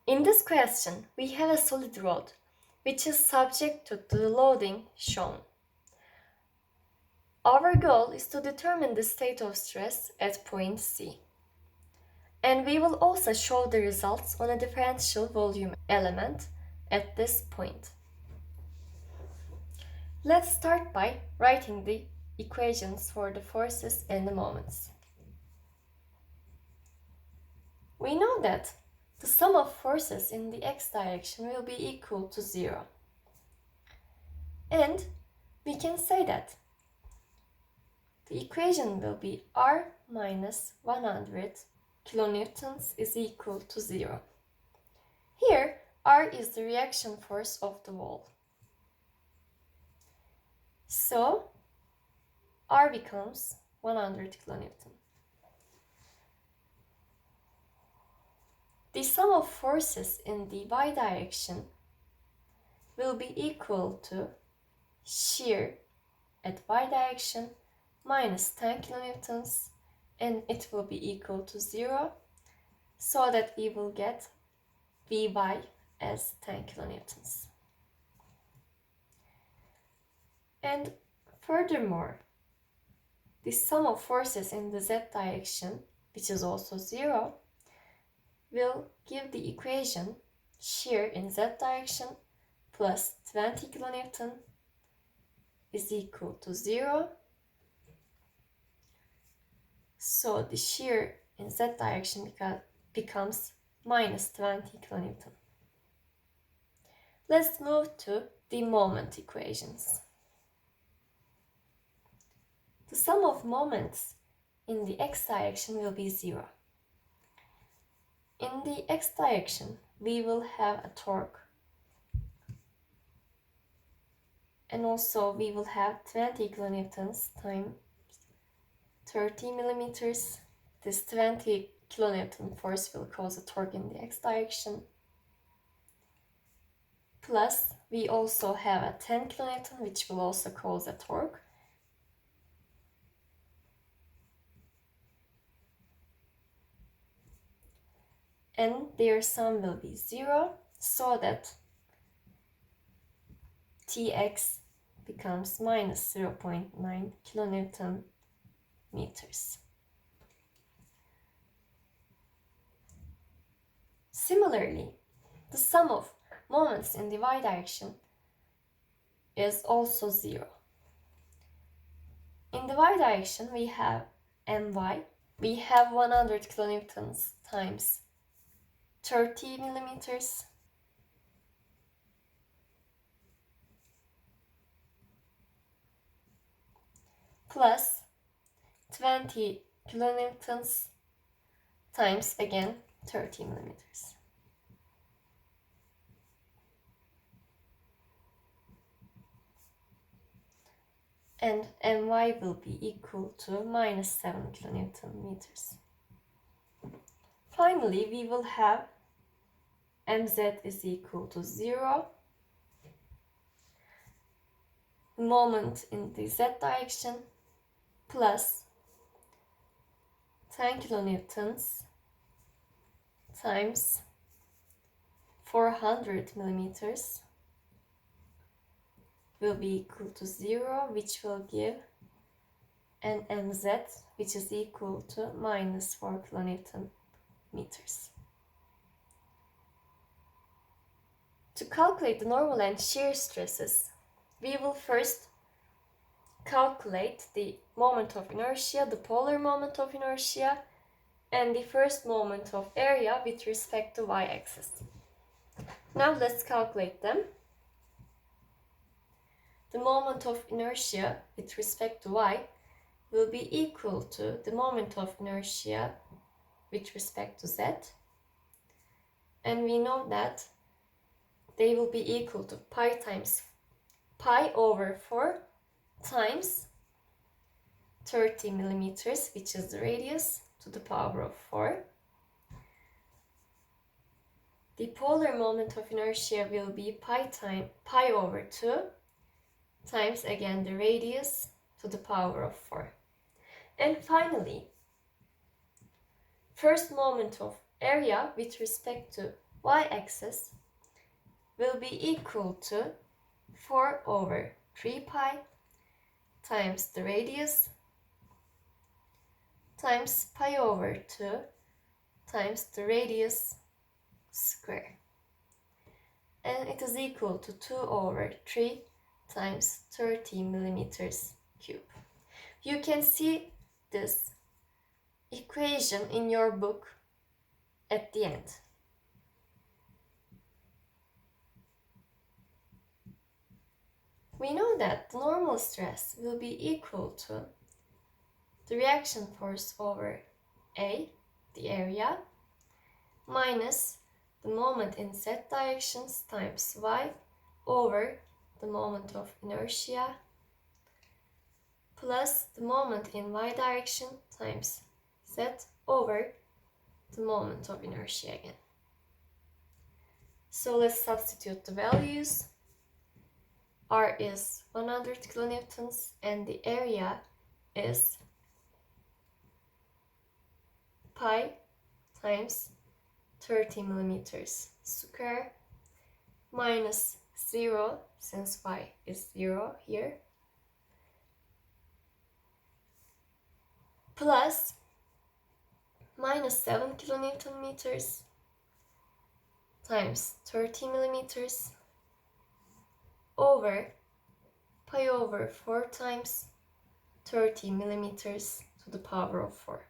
In this question, we have a solid rod, which is subject to the loading shown. Our goal is to determine the state of stress at point C. And we will also show the results on a differential volume element at this point. Let's start by writing the equations for the forces and the moments. We know that the sum of forces in the x direction will be equal to 0. And we can say that the equation will be R minus 100 kilonewtons is equal to 0. Here, R is the reaction force of the wall. So, R becomes 100 kilonewton. The sum of forces in the y direction will be equal to shear at y direction minus 10 kilonewtons, and it will be equal to 0, so that we will get Vy as 10 kilonewtons. And furthermore, the sum of forces in the z direction, which is also 0, will give the equation shear in z direction plus 20 kilonewton is equal to 0. So the shear in z direction becomes minus 20 kilonewton. Let's move to the moment equations. The sum of moments in the x direction will be 0. In the x direction, we will have a torque, and also we will have 20 kilonewtons times 30 millimeters. This 20 kilonewton force will cause a torque in the x direction. Plus, we also have a 10 kilonewton, which will also cause a torque. And their sum will be 0, so that Tx becomes minus 0.9 kilonewton meters. Similarly, the sum of moments in the y direction is also 0. In the y direction, we have my. We have 100 kilonewtons times 30 millimeters plus 20 kilonewtons times again 30 millimeters. And my will be equal to minus 7 kilonewton meters. Finally, we will have mz is equal to 0. Moment in the z direction plus 10 kilonewtons times 400 millimeters will be equal to 0, which will give an mz, which is equal to minus 4 kilonewton meters. To calculate the normal and shear stresses, we will first calculate the moment of inertia, the polar moment of inertia, and the first moment of area with respect to y-axis. Now let's calculate them. The moment of inertia with respect to y will be equal to the moment of inertia with respect to z, and we know that they will be equal to pi over 4 times 30 millimeters, which is the radius, to the power of 4. The polar moment of inertia will be pi over 2 times again the radius to the power of 4. And finally, first moment of area with respect to y-axis will be equal to 4 over 3 pi times the radius times pi over 2 times the radius square. And it is equal to 2 over 3 times 30 millimeters cube. You can see this equation in your book at the end. We know that the normal stress will be equal to the reaction force over A, the area, minus the moment in z directions times y over the moment of inertia plus the moment in y direction times z over the moment of inertia again. So let's substitute the values. R is 100 kilonewtons and the area is pi times 30 millimeters square minus 0 since y is 0 here plus minus 7 kilonewton meters times 30 millimeters over pi over 4 times 30 millimeters to the power of 4.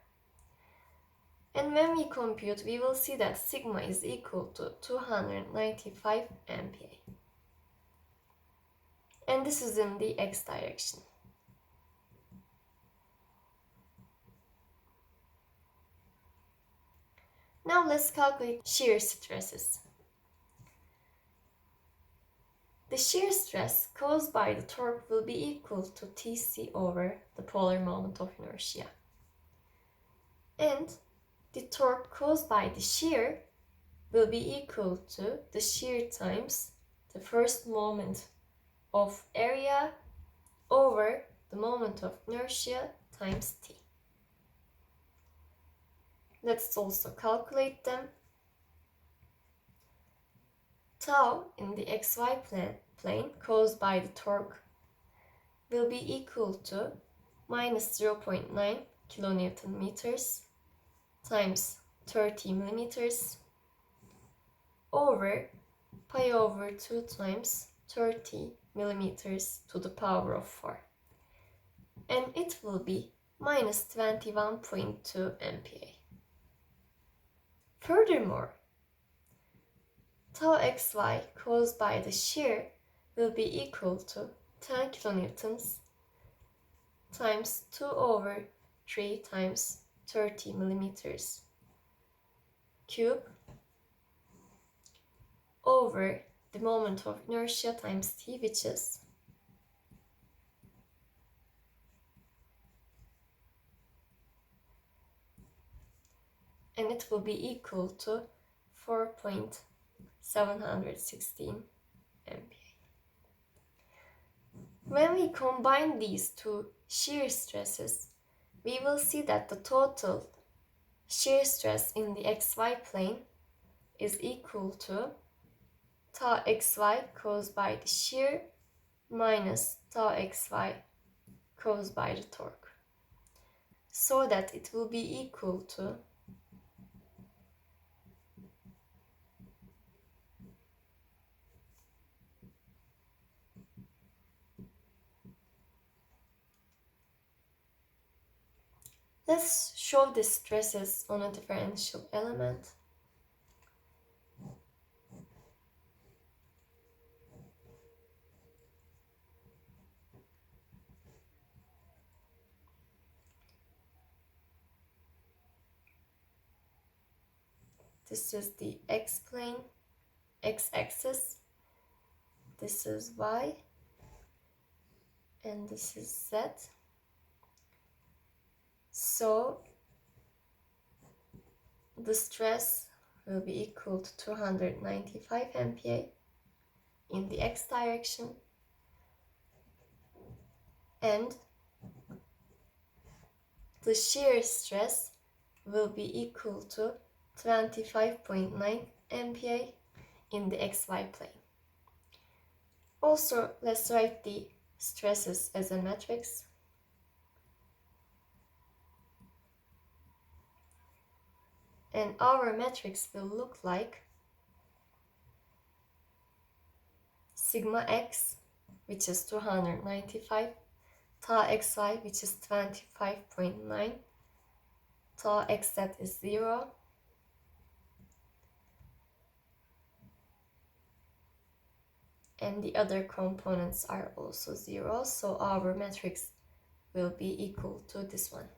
And when we compute, we will see that sigma is equal to 295 MPa. And this is in the x direction. Now let's calculate shear stresses. The shear stress caused by the torque will be equal to Tc over the polar moment of inertia. And the torque caused by the shear will be equal to the shear times the first moment of area over the moment of inertia times t. Let's also calculate them. Tau in the xy plane caused by the torque will be equal to minus 0.9 kilonewton meters times 30 millimeters over pi over 2 times 30 millimeters to the power of 4. And it will be minus 21.2 MPa. Furthermore, tau xy caused by the shear will be equal to 10 kilonewtons times 2 over 3 times 30 millimeters cube over the moment of inertia times t, which is and it will be equal to 4.716 MPa. When we combine these two shear stresses, we will see that the total shear stress in the xy plane is equal to tau xy caused by the shear minus tau xy caused by the torque, so that it will be equal to Let's show the stresses on a differential element. This is the x-plane, x-axis. This is y, and this is z. So the stress will be equal to 295 MPa in the x direction, and the shear stress will be equal to 25.9 MPa in the xy plane. Also, let's write the stresses as a matrix. And our matrix will look like sigma x, which is 295, tau xy, which is 25.9, tau xz is 0, and the other components are also 0, so our matrix will be equal to this one.